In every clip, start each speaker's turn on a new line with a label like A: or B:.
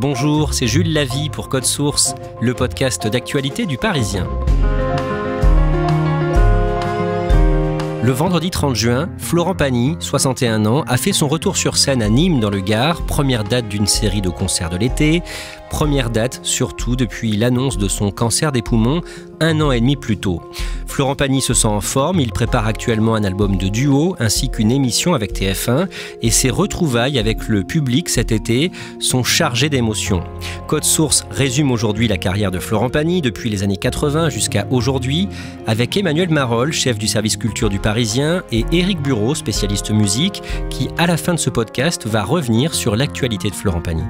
A: Bonjour, c'est Jules Lavie pour Code Source, le podcast d'actualité du Parisien. Le vendredi 30 juin, Florent Pagny, 61 ans, a fait son retour sur scène à Nîmes dans le Gard, première date d'une série de concerts de l'été, première date surtout depuis l'annonce de son cancer des poumons 1 an et demi plus tôt. Florent Pagny se sent en forme, il prépare actuellement un album de duo ainsi qu'une émission avec TF1 et ses retrouvailles avec le public cet été sont chargées d'émotions. Code Source résume aujourd'hui la carrière de Florent Pagny depuis les années 80 jusqu'à aujourd'hui avec Emmanuel Marolles, chef du service culture du Parisien, et Éric Bureau, spécialiste musique, qui à la fin de ce podcast va revenir sur l'actualité de Florent Pagny.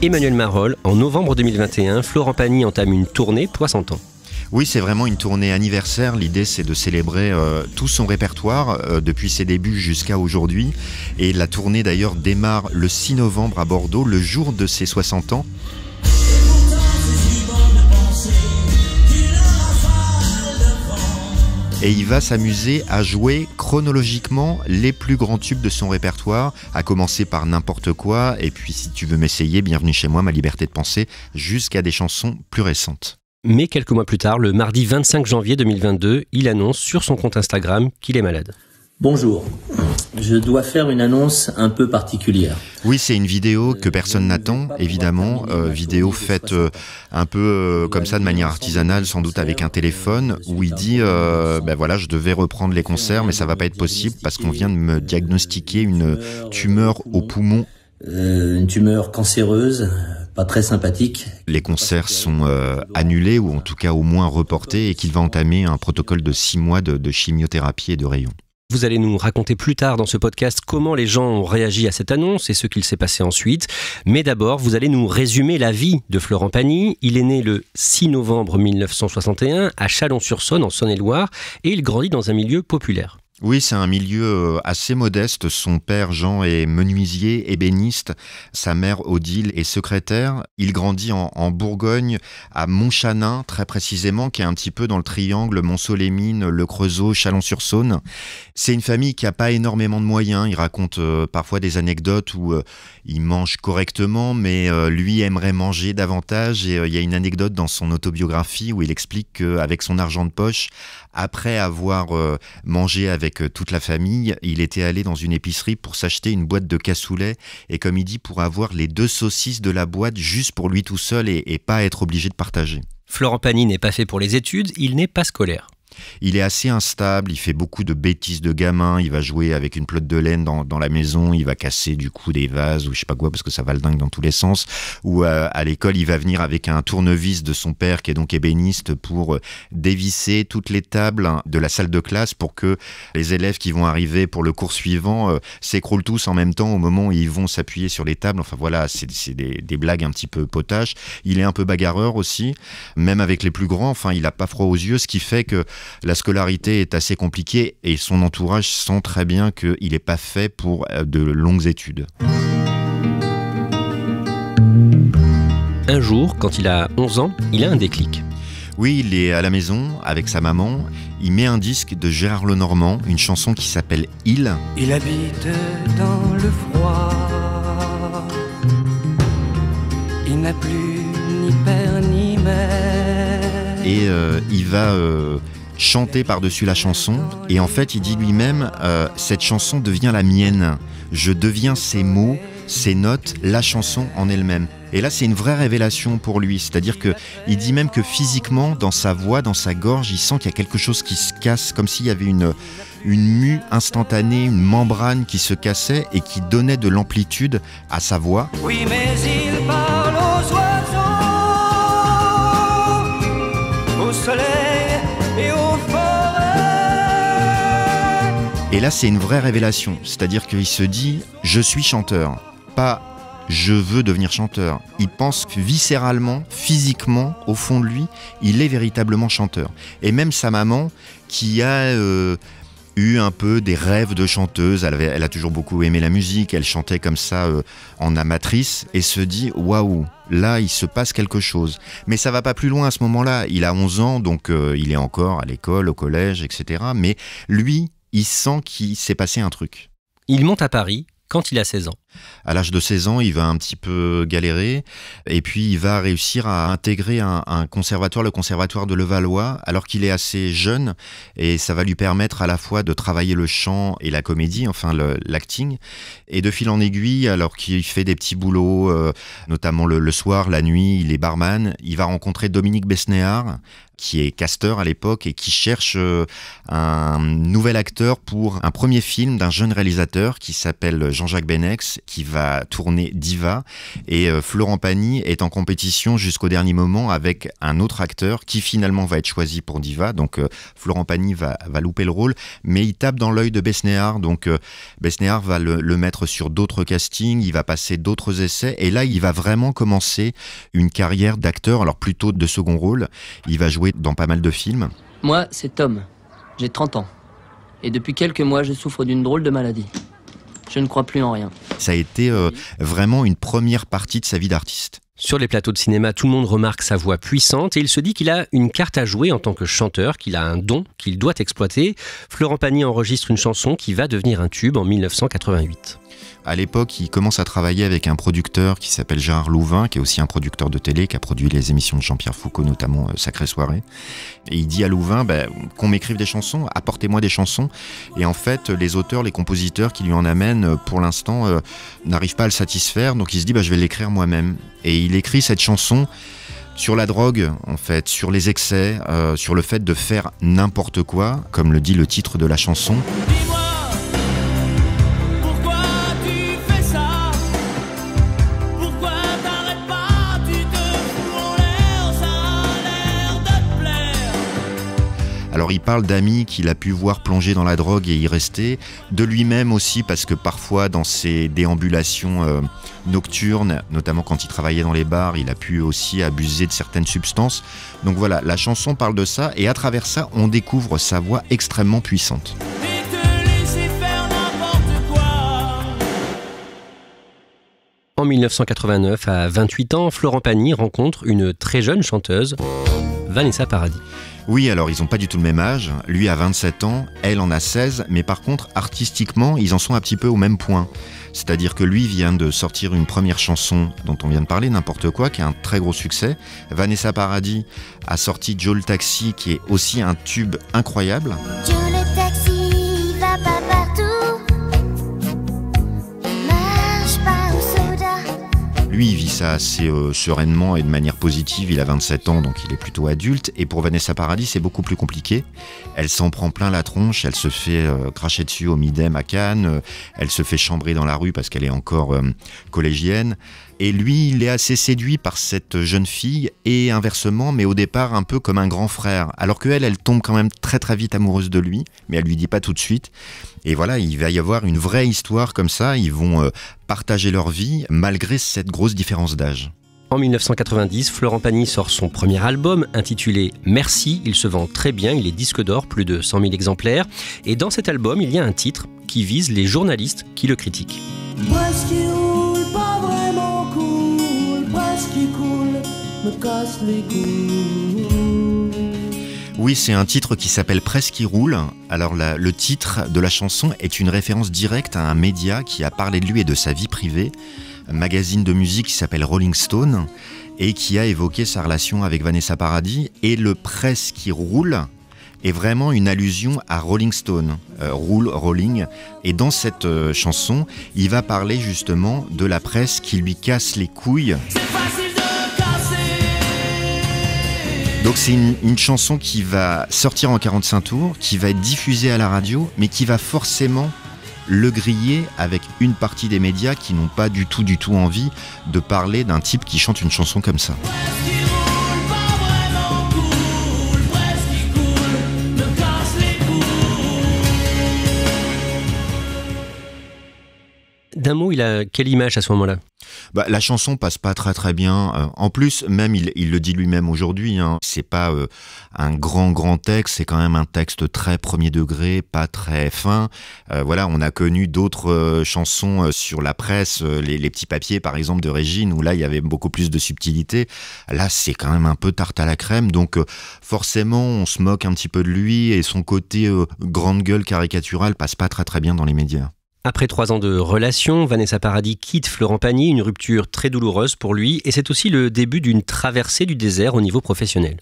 A: Emmanuel Marolles, en novembre 2021, Florent Pagny entame une tournée pour 60 ans.
B: Oui, c'est vraiment une tournée anniversaire. L'idée, c'est de célébrer tout son répertoire depuis ses débuts jusqu'à aujourd'hui. Et la tournée, d'ailleurs, démarre le 6 novembre à Bordeaux, le jour de ses 60 ans. Et il va s'amuser à jouer chronologiquement les plus grands tubes de son répertoire, à commencer par N'importe quoi, et puis Si tu veux m'essayer, Bienvenue chez moi, Ma liberté de penser, jusqu'à des chansons plus récentes.
A: Mais quelques mois plus tard, le mardi 25 janvier 2022, il annonce sur son compte Instagram qu'il est malade.
C: Bonjour, je dois faire une annonce un peu particulière.
B: Oui, c'est une vidéo que personne n'attend, évidemment. Vidéo faite un peu comme ça, de manière artisanale, sans doute avec un téléphone, où il dit voilà, je devais reprendre les concerts, mais ça va pas être possible parce qu'on vient de me diagnostiquer une tumeur au poumon.
C: Une tumeur cancéreuse, pas très sympathique.
B: Les concerts sont annulés, ou en tout cas au moins reportés, et qu'il va entamer un protocole de 6 mois de chimiothérapie et de rayons.
A: Vous allez nous raconter plus tard dans ce podcast comment les gens ont réagi à cette annonce et ce qu'il s'est passé ensuite. Mais d'abord, vous allez nous résumer la vie de Florent Pagny. Il est né le 6 novembre 1961 à Chalon-sur-Saône, en Saône-et-Loire, et il grandit dans un milieu populaire.
B: Oui, c'est un milieu assez modeste. Son père, Jean, est menuisier, ébéniste. Sa mère, Odile, est secrétaire. Il grandit en Bourgogne, à Montchanin, très précisément, qui est un petit peu dans le triangle Montceau-les-Mines, Le Creusot, Chalon-sur-Saône. C'est une famille qui n'a pas énormément de moyens. Il raconte parfois des anecdotes où il mange correctement, mais lui aimerait manger davantage. Et il y a une anecdote dans son autobiographie où il explique qu'avec son argent de poche, après avoir mangé avec toute la famille, il était allé dans une épicerie pour s'acheter une boîte de cassoulet, et comme il dit, pour avoir les 2 saucisses de la boîte juste pour lui tout seul et pas être obligé de partager.
A: Florent Pagny n'est pas fait pour les études, il n'est pas scolaire.
B: Il est assez instable, il fait beaucoup de bêtises de gamin, il va jouer avec une pelote de laine dans la maison, il va casser du coup des vases ou je sais pas quoi parce que ça va le dingue dans tous les sens. Ou à l'école, il va venir avec un tournevis de son père qui est donc ébéniste pour dévisser toutes les tables de la salle de classe pour que les élèves qui vont arriver pour le cours suivant s'écroulent tous en même temps au moment où ils vont s'appuyer sur les tables. Enfin voilà, c'est des blagues un petit peu potaches. Il est un peu bagarreur aussi, même avec les plus grands, enfin il a pas froid aux yeux, ce qui fait que la scolarité est assez compliquée et son entourage sent très bien qu'il n'est pas fait pour de longues études.
A: Un jour, quand il a 11 ans, il a un déclic.
B: Oui, il est à la maison avec sa maman. Il met un disque de Gérard Lenormand, une chanson qui s'appelle « Il ».
D: Il habite dans le froid. Il n'a plus ni père ni mère.
B: Et il va chanter par-dessus la chanson, et en fait il dit lui-même cette chanson devient la mienne, je deviens ses mots, ses notes, la chanson en elle-même. Et là c'est une vraie révélation pour lui, c'est-à-dire que il dit même que physiquement, dans sa voix, dans sa gorge, il sent qu'il y a quelque chose qui se casse, comme s'il y avait une mue instantanée, une membrane qui se cassait et qui donnait de l'amplitude à sa voix.
D: Oui, mais il parle aux oiseaux, au soleil et aux forêts.
B: Et là, c'est une vraie révélation. C'est-à-dire qu'il se dit « je suis chanteur », pas « je veux devenir chanteur ». Il pense que viscéralement, physiquement, au fond de lui, il est véritablement chanteur. Et même sa maman, qui a eu un peu des rêves de chanteuse. Elle a toujours beaucoup aimé la musique, elle chantait comme ça en amatrice et se dit « Waouh, là il se passe quelque chose ». Mais ça va pas plus loin à ce moment-là. Il a 11 ans, donc il est encore à l'école, au collège, etc. Mais lui, il sent qu'il s'est passé un truc.
A: Il monte à Paris quand il a 16 ans.
B: À l'âge de 16 ans, il va un petit peu galérer et puis il va réussir à intégrer un conservatoire, le conservatoire de Levallois, alors qu'il est assez jeune et ça va lui permettre à la fois de travailler le chant et la comédie, enfin l'acting. Et de fil en aiguille, alors qu'il fait des petits boulots, notamment le soir, la nuit, il est barman, il va rencontrer Dominique Besnéard, qui est casteur à l'époque et qui cherche un nouvel acteur pour un premier film d'un jeune réalisateur qui s'appelle Jean-Jacques Benex, qui va tourner Diva, et Florent Pagny est en compétition jusqu'au dernier moment avec un autre acteur qui finalement va être choisi pour Diva. Donc Florent Pagny va louper le rôle, mais il tape dans l'œil de Besnéard, donc Besnéard va le mettre sur d'autres castings, il va passer d'autres essais et là il va vraiment commencer une carrière d'acteur, alors plutôt de second rôle. Il va jouer dans pas mal de films.
E: Moi, c'est Tom. J'ai 30 ans. Et depuis quelques mois, je souffre d'une drôle de maladie. Je ne crois plus en rien.
B: Ça a été vraiment une première partie de sa vie d'artiste.
A: Sur les plateaux de cinéma, tout le monde remarque sa voix puissante et il se dit qu'il a une carte à jouer en tant que chanteur, qu'il a un don qu'il doit exploiter. Florent Pagny enregistre une chanson qui va devenir un tube en 1988.
B: À l'époque, il commence à travailler avec un producteur qui s'appelle Gérard Louvain, qui est aussi un producteur de télé, qui a produit les émissions de Jean-Pierre Foucault, notamment Sacrée Soirée. Et il dit à Louvain qu'on m'écrive des chansons, apportez-moi des chansons. Et en fait, les auteurs, les compositeurs qui lui en amènent, pour l'instant, n'arrivent pas à le satisfaire. Donc il se dit, je vais l'écrire moi-même. Et il écrit cette chanson sur la drogue, en fait, sur les excès, sur le fait de faire n'importe quoi, comme le dit le titre de la chanson. Alors il parle d'amis qu'il a pu voir plonger dans la drogue et y rester, de lui-même aussi parce que parfois dans ses déambulations nocturnes, notamment quand il travaillait dans les bars, il a pu aussi abuser de certaines substances. Donc voilà, la chanson parle de ça et à travers ça, on découvre sa voix extrêmement puissante.
A: En 1989, à 28 ans, Florent Pagny rencontre une très jeune chanteuse, Vanessa Paradis.
B: Oui, alors ils n'ont pas du tout le même âge. Lui a 27 ans, elle en a 16, mais par contre, artistiquement, ils en sont un petit peu au même point. C'est-à-dire que lui vient de sortir une première chanson dont on vient de parler, N'importe quoi, qui est un très gros succès. Vanessa Paradis a sorti Joe le Taxi, qui est aussi un tube incroyable.
F: Joe le taxi va pas partout.
B: Lui, il vit ça assez sereinement et de manière positive. Il a 27 ans, donc il est plutôt adulte. Et pour Vanessa Paradis, c'est beaucoup plus compliqué. Elle s'en prend plein la tronche. Elle se fait cracher dessus au Midem à Cannes. Elle se fait chambrer dans la rue parce qu'elle est encore collégienne. Et lui, il est assez séduit par cette jeune fille et inversement, mais au départ un peu comme un grand frère. Alors qu'elle, elle tombe quand même très très vite amoureuse de lui, mais elle lui dit pas tout de suite. Et voilà, il va y avoir une vraie histoire comme ça. Ils vont partager leur vie malgré cette grosse différence d'âge.
A: En 1990, Florent Pagny sort son premier album intitulé Merci. Il se vend très bien, il est disque d'or, plus de 100 000 exemplaires. Et dans cet album, il y a un titre qui vise les journalistes qui le critiquent.
G: Presque qui roule, pas vraiment cool, presque qui coule, me casse les couilles.
B: Oui, c'est un titre qui s'appelle Presse qui roule. Alors le titre de la chanson est une référence directe à un média qui a parlé de lui et de sa vie privée, un magazine de musique qui s'appelle Rolling Stone et qui a évoqué sa relation avec Vanessa Paradis. Et le Presse qui roule est vraiment une allusion à Rolling Stone, Rolling. Et dans cette chanson, il va parler justement de la presse qui lui casse les couilles. Donc c'est une chanson qui va sortir en 45 tours, qui va être diffusée à la radio, mais qui va forcément le griller avec une partie des médias qui n'ont pas du tout envie de parler d'un type qui chante une chanson comme ça.
A: D'un mot, il a quelle image à ce moment-là ?
B: La chanson passe pas très bien. En plus, même il le dit lui-même aujourd'hui, hein, c'est pas un grand texte, c'est quand même un texte très premier degré, pas très fin. Voilà, on a connu d'autres chansons sur la presse, les petits papiers par exemple de Régine, où là il y avait beaucoup plus de subtilité. Là, c'est quand même un peu tarte à la crème, donc forcément on se moque un petit peu de lui et son côté grande gueule caricaturale passe pas très bien dans les médias.
A: Après 3 ans de relation, Vanessa Paradis quitte Florent Pagny, une rupture très douloureuse pour lui, et c'est aussi le début d'une traversée du désert au niveau professionnel.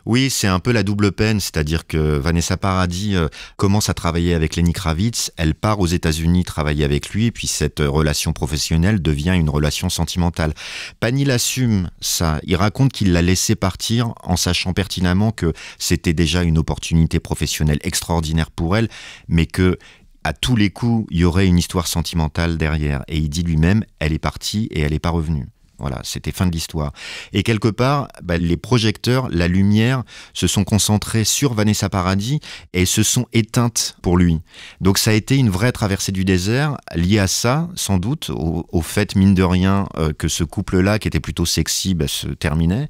B: Oui, c'est un peu la double peine, c'est-à-dire que Vanessa Paradis commence à travailler avec Lenny Kravitz, elle part aux États-Unis travailler avec lui, et puis cette relation professionnelle devient une relation sentimentale. Pagny l'assume, ça. Il raconte qu'il l'a laissé partir en sachant pertinemment que c'était déjà une opportunité professionnelle extraordinaire pour elle, mais que à tous les coups, il y aurait une histoire sentimentale derrière. Et il dit lui-même, elle est partie et elle n'est pas revenue. Voilà, c'était fin de l'histoire. Et quelque part, les projecteurs, la lumière, se sont concentrés sur Vanessa Paradis et se sont éteintes pour lui. Donc ça a été une vraie traversée du désert, liée à ça, sans doute, au fait, mine de rien, que ce couple-là, qui était plutôt sexy, se terminait.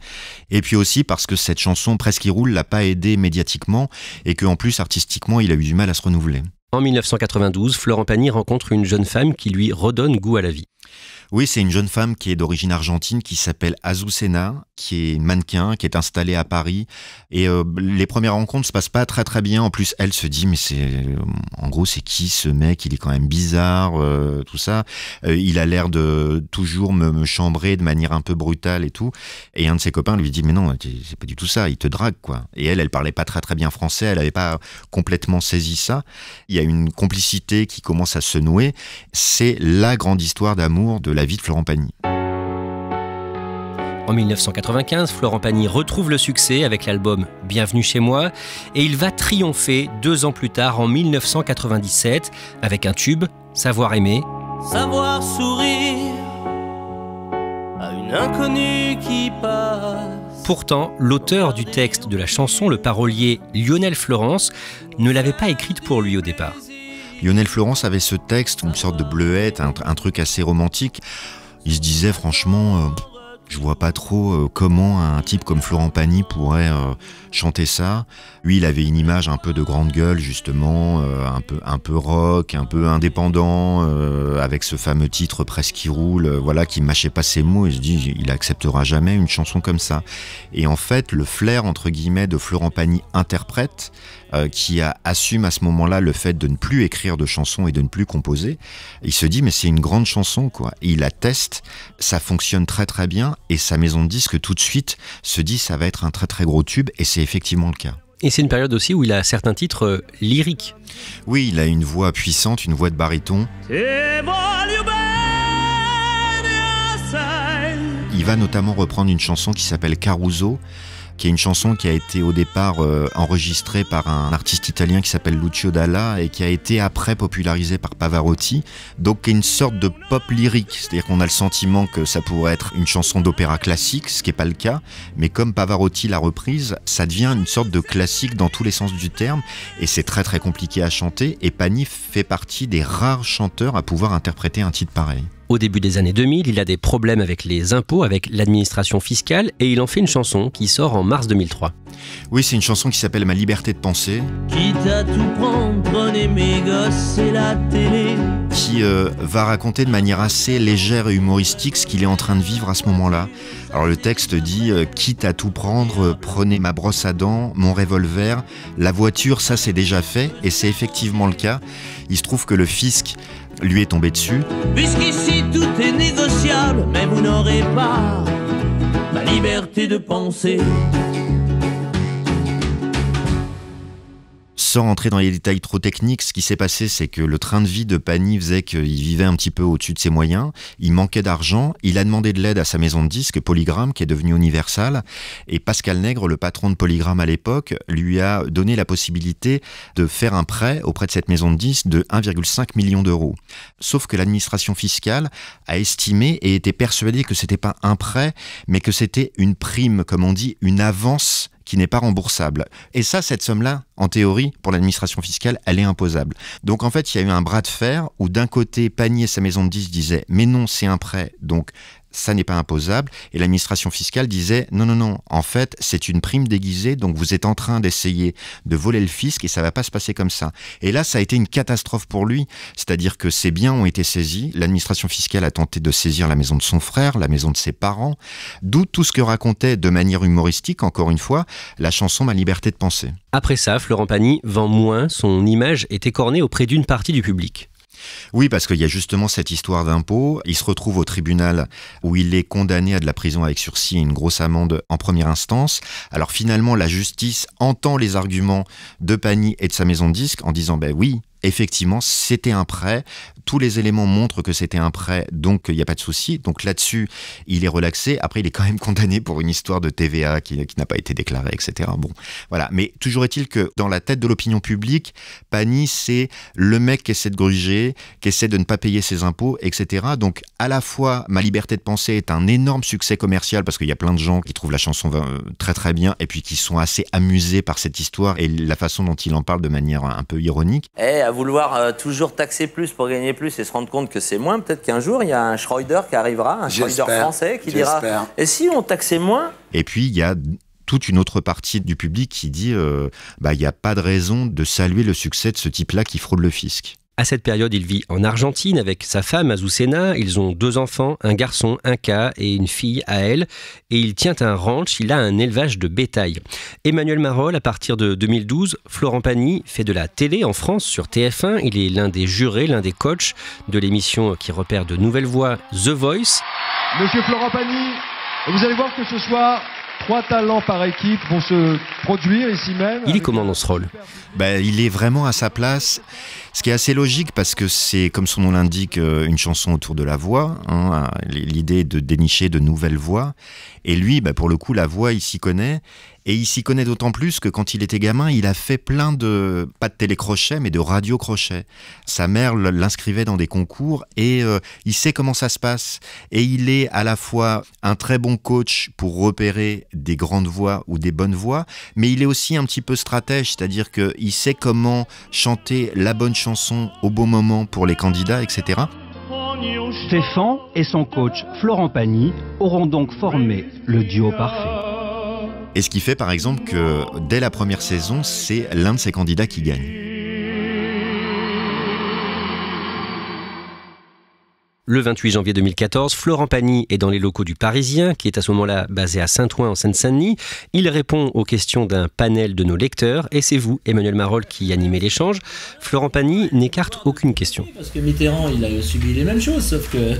B: Et puis aussi parce que cette chanson, Presqu'il roule, l'a pas aidé médiatiquement et qu'en plus, artistiquement, il a eu du mal à se renouveler.
A: En 1992, Florent Pagny rencontre une jeune femme qui lui redonne goût à la vie.
B: Oui, c'est une jeune femme qui est d'origine argentine, qui s'appelle Azucena, qui est mannequin, qui est installée à Paris. Et les premières rencontres se passent pas très bien. En plus, elle se dit, mais en gros, c'est qui ce mec ? Il est quand même bizarre, tout ça. Il a l'air de toujours me chambrer de manière un peu brutale et tout. Et un de ses copains lui dit, mais non, c'est pas du tout ça, il te drague, quoi. Et elle parlait pas très bien français, elle avait pas complètement saisi ça. Il y a une complicité qui commence à se nouer. C'est la grande histoire d'amour de la vie de Florent Pagny.
A: En 1995, Florent Pagny retrouve le succès avec l'album Bienvenue chez moi et il va triompher 2 ans plus tard en 1997 avec un tube, Savoir aimer.
D: Savoir sourire à une inconnue qui passe.
A: Pourtant, l'auteur du texte de la chanson, le parolier Lionel Florence, ne l'avait pas écrite pour lui au départ.
B: Lionel Florence avait ce texte, une sorte de bleuette, un truc assez romantique. Il se disait franchement, je vois pas trop comment un type comme Florent Pagny pourrait chanter ça. Lui, il avait une image un peu de grande gueule, justement, un peu rock, un peu indépendant, avec ce fameux titre Presqu'il roule, voilà, qui mâchait pas ses mots. Il se dit, il acceptera jamais une chanson comme ça. Et en fait, le flair, entre guillemets, de Florent Pagny interprète, qui assume à ce moment-là le fait de ne plus écrire de chansons et de ne plus composer, il se dit, mais c'est une grande chanson, quoi. Et il la teste, ça fonctionne très bien, et sa maison de disques, tout de suite, se dit, ça va être un très gros tube, et c'est effectivement le cas.
A: Et c'est une période aussi où il a certains titres lyriques.
B: Oui, il a une voix puissante, une voix de baryton. Il va notamment reprendre une chanson qui s'appelle Caruso, qui est une chanson qui a été au départ enregistrée par un artiste italien qui s'appelle Lucio Dalla et qui a été après popularisée par Pavarotti, donc qui est une sorte de pop lyrique, c'est-à-dire qu'on a le sentiment que ça pourrait être une chanson d'opéra classique, ce qui n'est pas le cas, mais comme Pavarotti l'a reprise, ça devient une sorte de classique dans tous les sens du terme, et c'est très compliqué à chanter, et Pagny fait partie des rares chanteurs à pouvoir interpréter un titre pareil.
A: Au début des années 2000, il a des problèmes avec les impôts, avec l'administration fiscale, et il en fait une chanson qui sort en mars 2003.
B: Oui, c'est une chanson qui s'appelle Ma liberté de penser.
D: Quitte à tout prendre, prenez mes gosses et la télé.
B: Qui va raconter de manière assez légère et humoristique ce qu'il est en train de vivre à ce moment-là. Alors le texte dit quitte à tout prendre, prenez ma brosse à dents, mon revolver, la voiture, ça c'est déjà fait, et c'est effectivement le cas. Il se trouve que le fisc lui est tombé dessus.
D: Puisqu'ici tout est négociable, mais vous n'aurez pas ma liberté de penser.
B: Sans rentrer dans les détails trop techniques, ce qui s'est passé, c'est que le train de vie de Pagny faisait qu'il vivait un petit peu au-dessus de ses moyens. Il manquait d'argent. Il a demandé de l'aide à sa maison de disques, Polygram, qui est devenue Universal. Et Pascal Nègre, le patron de Polygram à l'époque, lui a donné la possibilité de faire un prêt auprès de cette maison de disques de 1,5 million d'euros. Sauf que l'administration fiscale a estimé et était persuadée que c'était pas un prêt, mais que c'était une prime, comme on dit, une avance qui n'est pas remboursable. Et ça, cette somme-là, en théorie, pour l'administration fiscale, elle est imposable. Donc en fait, il y a eu un bras de fer où d'un côté, Pagny et sa maison de disques disaient « mais non, c'est un prêt, donc ça n'est pas imposable ». Et l'administration fiscale disait « non, en fait, c'est une prime déguisée, donc vous êtes en train d'essayer de voler le fisc et ça va pas se passer comme ça ». Et là, ça a été une catastrophe pour lui, c'est-à-dire que ses biens ont été saisis, l'administration fiscale a tenté de saisir la maison de son frère, la maison de ses parents, d'où tout ce que racontait de manière humoristique, encore une fois, la chanson « Ma liberté de penser ».
A: Après ça, Florent Pagny vend moins, son image est écornée auprès d'une partie du public.
B: Oui, parce qu'il y a justement cette histoire d'impôt. Il se retrouve au tribunal où il est condamné à de la prison avec sursis et une grosse amende en première instance. Alors finalement, la justice entend les arguments de Pagny et de sa maison de disques en disant « oui, effectivement, c'était un prêt. Tous les éléments montrent que c'était un prêt, donc il n'y a pas de souci. » Donc là-dessus, il est relaxé. Après, il est quand même condamné pour une histoire de TVA qui n'a pas été déclarée, etc. Bon, voilà. Mais toujours est-il que dans la tête de l'opinion publique, Pagny, c'est le mec qui essaie de gruger, qui essaie de ne pas payer ses impôts, etc. Donc à la fois, Ma liberté de penser est un énorme succès commercial parce qu'il y a plein de gens qui trouvent la chanson très très bien et puis qui sont assez amusés par cette histoire et la façon dont il en parle de manière un peu ironique.
H: À vouloir toujours taxer plus pour gagner plus et se rendre compte que c'est moins, peut-être qu'un jour il y a un Schroeder qui arrivera, un Schroeder français qui dira « et si on taxait moins ?»
B: Et puis il y a toute une autre partie du public qui dit il n'y a pas de raison de saluer le succès de ce type-là qui fraude le fisc.
A: À cette période, il vit en Argentine avec sa femme Azucena. Ils ont 2 enfants, un garçon, un cas et une fille à elle. Et il tient un ranch, il a un élevage de bétail. Emmanuel Marolle, à partir de 2012, Florent Pagny fait de la télé en France sur TF1. Il est l'un des jurés, l'un des coachs de l'émission qui repère de nouvelles voix, The Voice.
I: Monsieur Florent Pagny, vous allez voir que ce soir, 3 talents par équipe vont se produire ici même.
A: Il est comment dans ce rôle ?
B: Il est vraiment à sa place. Ce qui est assez logique parce que c'est, comme son nom l'indique, une chanson autour de la voix. L'idée est de dénicher de nouvelles voix. Et lui, pour le coup, la voix, il s'y connaît. Et il s'y connaît d'autant plus que quand il était gamin, il a fait plein de, pas de télécrochets, mais de radio-crochets. Sa mère l'inscrivait dans des concours et il sait comment ça se passe. Et il est à la fois un très bon coach pour repérer des grandes voix ou des bonnes voix, mais il est aussi un petit peu stratège, c'est-à-dire qu'il sait comment chanter la bonne chanson au bon moment pour les candidats, etc.
J: Stéphane et son coach Florent Pagny auront donc formé le duo parfait.
B: Et ce qui fait par exemple que dès la première saison, c'est l'un de ces candidats qui gagne.
A: Le 28 janvier 2014, Florent Pagny est dans les locaux du Parisien, qui est à ce moment-là basé à Saint-Ouen en Seine-Saint-Denis. Il répond aux questions d'un panel de nos lecteurs et c'est vous, Emmanuel Marolle, qui animez l'échange. Florent Pagny n'écarte aucune question.
C: Parce que Mitterrand, il a subi les mêmes choses, sauf que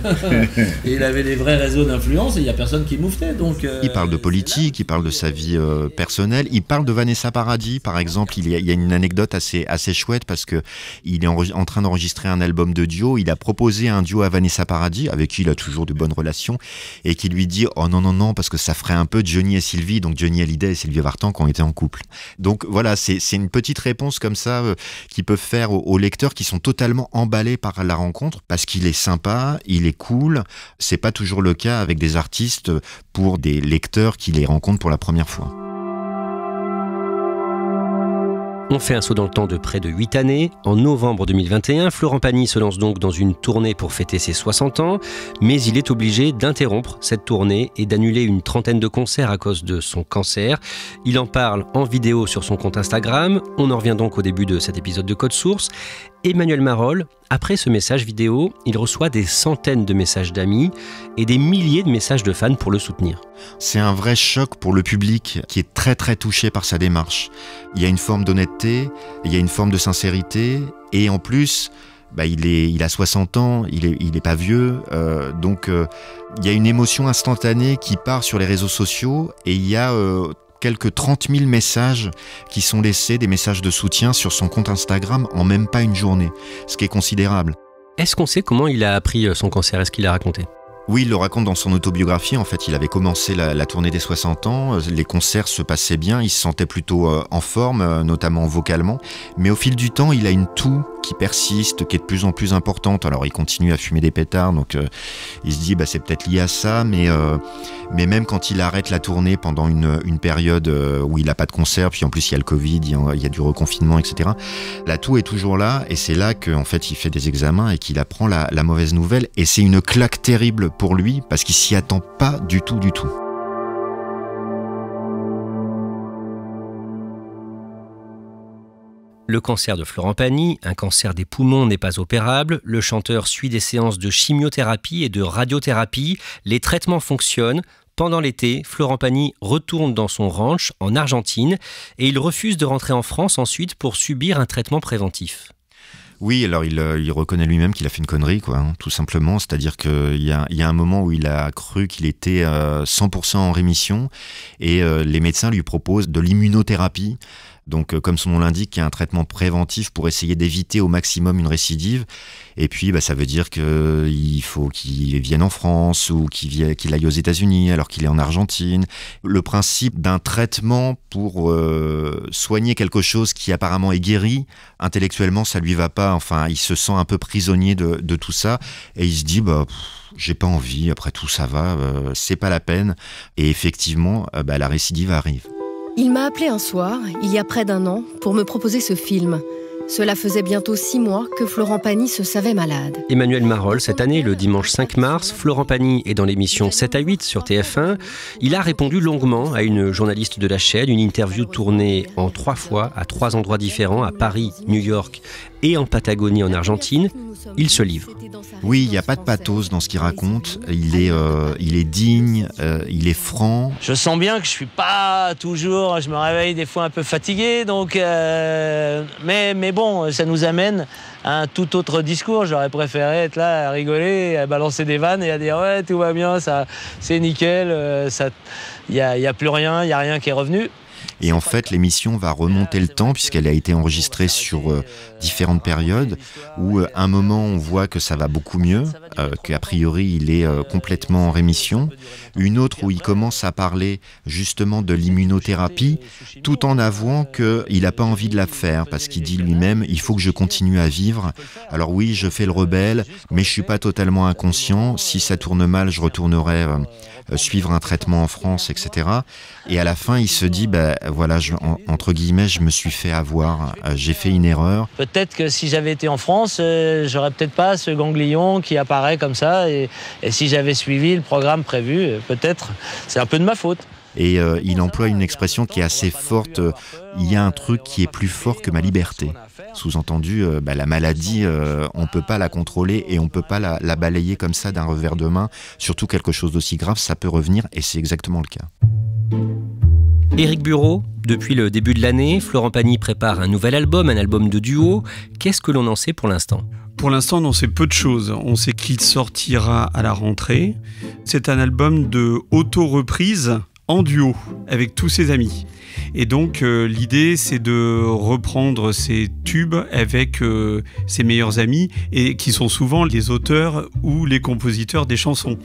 C: il avait des vrais réseaux d'influence et il n'y a personne qui mouftait. Donc,
B: il parle de politique, il parle de sa vie personnelle, il parle de Vanessa Paradis, par exemple. Il y a une anecdote assez chouette parce que il est en train d'enregistrer un album de duo. Il a proposé un duo à Vanessa Paradis, avec qui il a toujours de bonnes relations, et qui lui dit « Oh non, parce que ça ferait un peu Johnny et Sylvie », donc Johnny Hallyday et Sylvie Vartan qui ont été en couple. Donc voilà, c'est une petite réponse comme ça qui peut faire aux lecteurs qui sont totalement emballés par la rencontre, parce qu'il est sympa, il est cool. C'est pas toujours le cas avec des artistes pour des lecteurs qui les rencontrent pour la première fois.
A: On fait un saut dans le temps de près de 8 années. En novembre 2021, Florent Pagny se lance donc dans une tournée pour fêter ses 60 ans, mais il est obligé d'interrompre cette tournée et d'annuler une trentaine de concerts à cause de son cancer. Il en parle en vidéo sur son compte Instagram. On en revient donc au début de cet épisode de Code Source. Emmanuel Marolle, après ce message vidéo, il reçoit des centaines de messages d'amis et des milliers de messages de fans pour le soutenir.
B: C'est un vrai choc pour le public qui est très très touché par sa démarche. Il y a une forme d'honnêteté, il y a une forme de sincérité et en plus, il a 60 ans, il est pas vieux, donc il y a une émotion instantanée qui part sur les réseaux sociaux et il y a quelques 30 000 messages qui sont laissés, des messages de soutien sur son compte Instagram en même pas une journée, ce qui est considérable.
A: Est-ce qu'on sait comment il a appris son cancer ? Est-ce qu'il a raconté ?
B: Oui, il le raconte dans son autobiographie. En fait, il avait commencé la tournée des 60 ans. Les concerts se passaient bien. Il se sentait plutôt en forme, notamment vocalement. Mais au fil du temps, il a une toux qui persiste, qui est de plus en plus importante. Alors, il continue à fumer des pétards. Donc, il se dit, c'est peut-être lié à ça. Mais même quand il arrête la tournée pendant une période où il n'a pas de concert, puis en plus, il y a le Covid, il y a du reconfinement, etc. La toux est toujours là. Et c'est là qu'en fait, il fait des examens et qu'il apprend la mauvaise nouvelle. Et c'est une claque terrible pour lui, parce qu'il s'y attend pas du tout.
A: Le cancer de Florent Pagny, un cancer des poumons, n'est pas opérable. Le chanteur suit des séances de chimiothérapie et de radiothérapie. Les traitements fonctionnent. Pendant l'été, Florent Pagny retourne dans son ranch en Argentine et il refuse de rentrer en France ensuite pour subir un traitement préventif.
B: Oui, alors il reconnaît lui-même qu'il a fait une connerie, tout simplement. C'est-à-dire qu'il y a un moment où il a cru qu'il était 100% en rémission et les médecins lui proposent de l'immunothérapie. Donc, comme son nom l'indique, il y a un traitement préventif pour essayer d'éviter au maximum une récidive. Et puis, ça veut dire qu'il faut qu'il vienne en France ou qu'il aille aux États-Unis alors qu'il est en Argentine. Le principe d'un traitement pour soigner quelque chose qui apparemment est guéri, intellectuellement, ça lui va pas. Enfin, il se sent un peu prisonnier de tout ça. Et il se dit, j'ai pas envie, après tout ça va, c'est pas la peine. Et effectivement, la récidive arrive.
K: Il m'a appelé un soir, il y a près d'1 an, pour me proposer ce film. Cela faisait bientôt 6 mois que Florent Pagny se savait malade.
A: Emmanuel Marolles, cette année, le dimanche 5 mars, Florent Pagny est dans l'émission 7 à 8 sur TF1. Il a répondu longuement à une journaliste de la chaîne, une interview tournée en 3 fois à 3 endroits différents, à Paris, New York et en Patagonie en Argentine. Il se livre.
B: Oui, il n'y a pas de pathos dans ce qu'il raconte. Il est digne, il est franc.
H: Je sens bien que je suis pas toujours... Je me réveille des fois un peu fatigué, donc... Mais bon, ça nous amène à un tout autre discours. J'aurais préféré être là à rigoler, à balancer des vannes et à dire « Ouais, tout va bien, ça, c'est nickel, il n'y a plus rien, il n'y a rien qui est revenu ».
B: Et en fait, l'émission va remonter le temps puisqu'elle a été enregistrée sur différentes périodes où à un moment on voit que ça va beaucoup mieux, qu'a priori il est complètement en rémission. Une autre où il commence à parler justement de l'immunothérapie tout en avouant qu'il n'a pas envie de la faire parce qu'il dit lui-même « il faut que je continue à vivre ». Alors oui, je fais le rebelle, mais je suis pas totalement inconscient. Si ça tourne mal, je retournerai suivre un traitement en France, etc. Et à la fin, il se dit, voilà, entre guillemets, je me suis fait avoir, j'ai fait une erreur.
H: Peut-être que si j'avais été en France, j'aurais peut-être pas ce ganglion qui apparaît comme ça. Et si j'avais suivi le programme prévu, peut-être, c'est un peu de ma faute.
B: Et il emploie une expression qui est assez forte. Il y a un truc qui est plus fort que ma liberté. Sous-entendu, la maladie, on ne peut pas la contrôler et on ne peut pas la balayer comme ça d'un revers de main. Surtout quelque chose d'aussi grave, ça peut revenir et c'est exactement le cas.
A: Éric Bureau, depuis le début de l'année, Florent Pagny prépare un nouvel album, un album de duo. Qu'est-ce que l'on en sait pour l'instant ?
L: Pour l'instant, on en sait peu de choses. On sait qu'il sortira à la rentrée. C'est un album de auto-reprise en duo avec tous ses amis. Et donc l'idée c'est de reprendre ces tubes avec ses meilleurs amis et qui sont souvent les auteurs ou les compositeurs des chansons.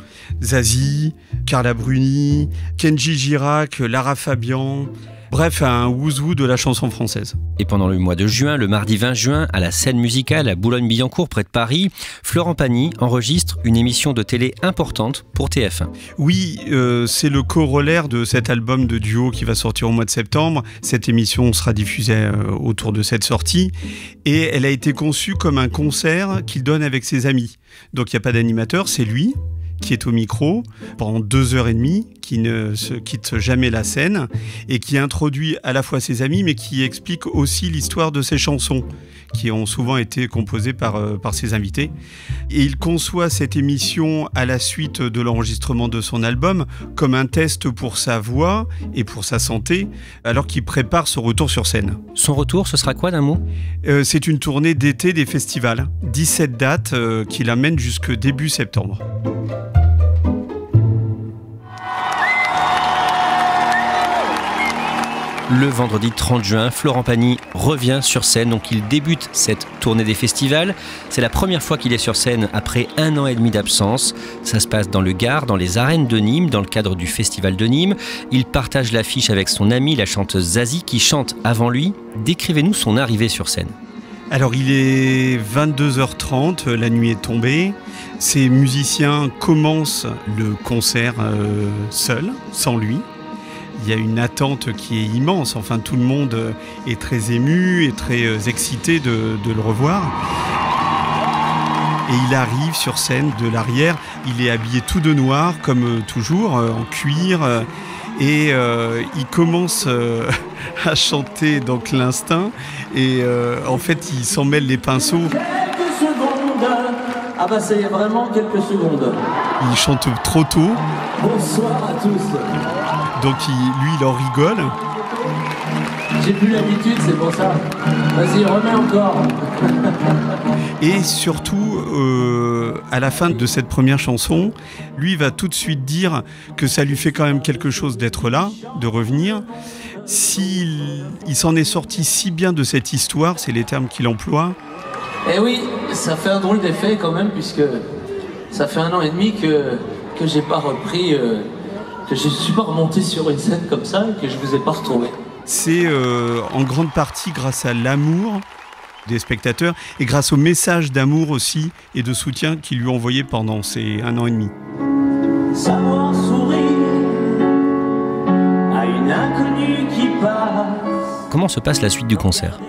L: Zazie, Carla Bruni, Kenji Girac, Lara Fabian... Bref, un who's-who de la chanson française.
A: Et pendant le mois de juin, le mardi 20 juin, à la scène musicale à Boulogne-Billancourt, près de Paris, Florent Pagny enregistre une émission de télé importante pour TF1.
L: Oui, c'est le corollaire de cet album de duo qui va sortir au mois de septembre. Cette émission sera diffusée autour de cette sortie. Et elle a été conçue comme un concert qu'il donne avec ses amis. Donc il n'y a pas d'animateur, c'est lui qui est au micro pendant 2h30, qui ne se quitte jamais la scène et qui introduit à la fois ses amis mais qui explique aussi l'histoire de ses chansons qui ont souvent été composées par ses invités. Et il conçoit cette émission à la suite de l'enregistrement de son album comme un test pour sa voix et pour sa santé alors qu'il prépare son retour sur scène.
A: Son retour, ce sera quoi d'un mot ?
L: C'est une tournée d'été des festivals, 17 dates qui l'amènent jusque début septembre.
A: Le vendredi 30 juin, Florent Pagny revient sur scène, donc il débute cette tournée des festivals. C'est la première fois qu'il est sur scène après 1 an et demi d'absence. Ça se passe dans le Gard, dans les arènes de Nîmes, dans le cadre du Festival de Nîmes. Il partage l'affiche avec son amie, la chanteuse Zazie, qui chante avant lui. Décrivez-nous son arrivée sur scène.
L: Alors il est 22h30, la nuit est tombée. Ces musiciens commencent le concert seuls, sans lui. Il y a une attente qui est immense, enfin tout le monde est très ému et très excité de le revoir. Et il arrive sur scène de l'arrière, il est habillé tout de noir comme toujours, en cuir. Et il commence à chanter donc l'Instinct et en fait il s'en mêle les pinceaux.
D: Quelques secondes. Ah bah c'est vraiment quelques secondes.
L: Il chante trop tôt.
D: Bonsoir à tous.
L: Donc lui il en rigole.
D: J'ai plus l'habitude, c'est pour ça. Vas-y, remets encore.
L: Et surtout, à la fin de cette première chanson, lui va tout de suite dire que ça lui fait quand même quelque chose d'être là, de revenir. Il s'en est sorti si bien de cette histoire, c'est les termes qu'il emploie.
E: Eh oui, ça fait un drôle d'effet quand même, puisque ça fait 1 an et demi que j'ai pas repris, que je suis pas remonté sur une scène comme ça et que je vous ai pas retrouvé.
L: C'est en grande partie grâce à l'amour des spectateurs et grâce au message d'amour aussi et de soutien qu'ils lui ont envoyé pendant ces 1 an et demi.
D: Savoir sourire à une inconnue qui passe.
A: Comment se passe la suite du concert ?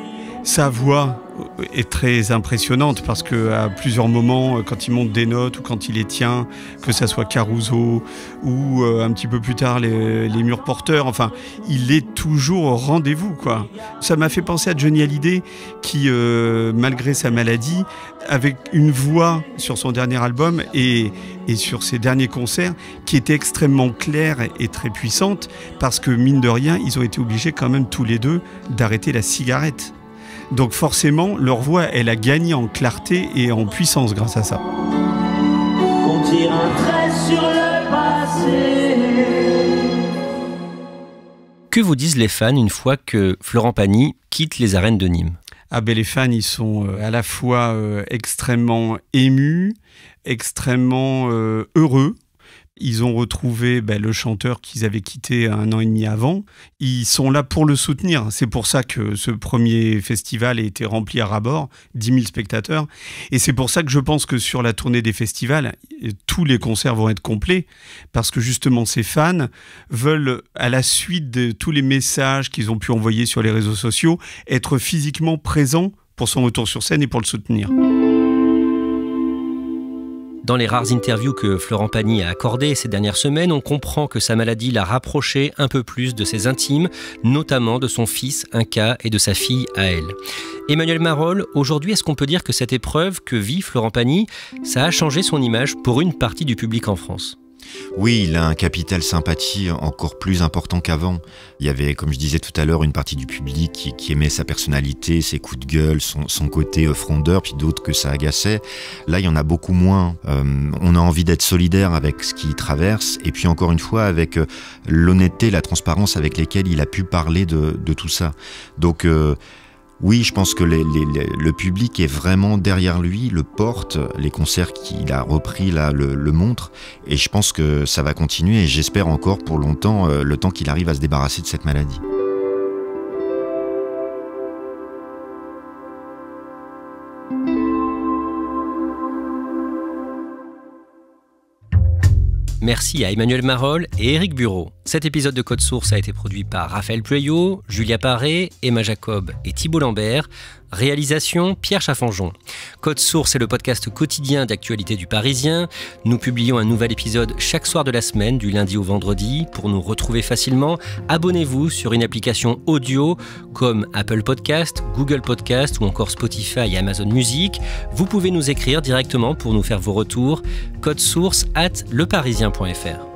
L: Sa voix est très impressionnante parce qu'à plusieurs moments, quand il monte des notes ou quand il les tient, que ça soit Caruso ou un petit peu plus tard les Murs Porteurs, enfin, il est toujours au rendez-vous, quoi. Ça m'a fait penser à Johnny Hallyday qui, malgré sa maladie, avec une voix sur son dernier album et sur ses derniers concerts qui était extrêmement claire et très puissante parce que, mine de rien, ils ont été obligés quand même tous les deux d'arrêter la cigarette. Donc forcément, leur voix, elle a gagné en clarté et en puissance grâce à ça.
D: Qu'on tire un trait sur le passé.
A: Que vous disent les fans une fois que Florent Pagny quitte les arènes de Nîmes ?
L: Ah ben les fans, ils sont à la fois extrêmement émus, extrêmement heureux. Ils ont retrouvé le chanteur qu'ils avaient quitté 1 an et demi avant. Ils sont là pour le soutenir. C'est pour ça que ce premier festival a été rempli à ras-bord, 10 000 spectateurs. Et c'est pour ça que je pense que sur la tournée des festivals, tous les concerts vont être complets. Parce que justement, ces fans veulent, à la suite de tous les messages qu'ils ont pu envoyer sur les réseaux sociaux, être physiquement présents pour son retour sur scène et pour le soutenir.
A: Dans les rares interviews que Florent Pagny a accordées ces dernières semaines, on comprend que sa maladie l'a rapproché un peu plus de ses intimes, notamment de son fils, Inca, et de sa fille, Aël. Emmanuel Marolles, aujourd'hui, est-ce qu'on peut dire que cette épreuve que vit Florent Pagny, ça a changé son image pour une partie du public en France ?
B: Oui, il a un capital sympathie encore plus important qu'avant. Il y avait, comme je disais tout à l'heure, une partie du public qui aimait sa personnalité, ses coups de gueule, son côté frondeur, puis d'autres que ça agaçait. Là, il y en a beaucoup moins. On a envie d'être solidaire avec ce qu'il traverse, et puis encore une fois, avec l'honnêteté, la transparence avec lesquelles il a pu parler de tout ça. Donc, oui, je pense que le public est vraiment derrière lui, le porte, les concerts qu'il a repris là le montrent, et je pense que ça va continuer, et j'espère encore pour longtemps, le temps qu'il arrive à se débarrasser de cette maladie.
A: Merci à Emmanuel Marolles et Éric Bureau. Cet épisode de Code Source a été produit par Raphaël Pueyo, Julia Paré, Emma Jacob et Thibault Lambert. Réalisation, Pierre Chaffanjon. Code Source est le podcast quotidien d'actualité du Parisien. Nous publions un nouvel épisode chaque soir de la semaine, du lundi au vendredi. Pour nous retrouver facilement, abonnez-vous sur une application audio comme Apple Podcast, Google Podcast ou encore Spotify et Amazon Music. Vous pouvez nous écrire directement pour nous faire vos retours. codesource@leparisien.fr.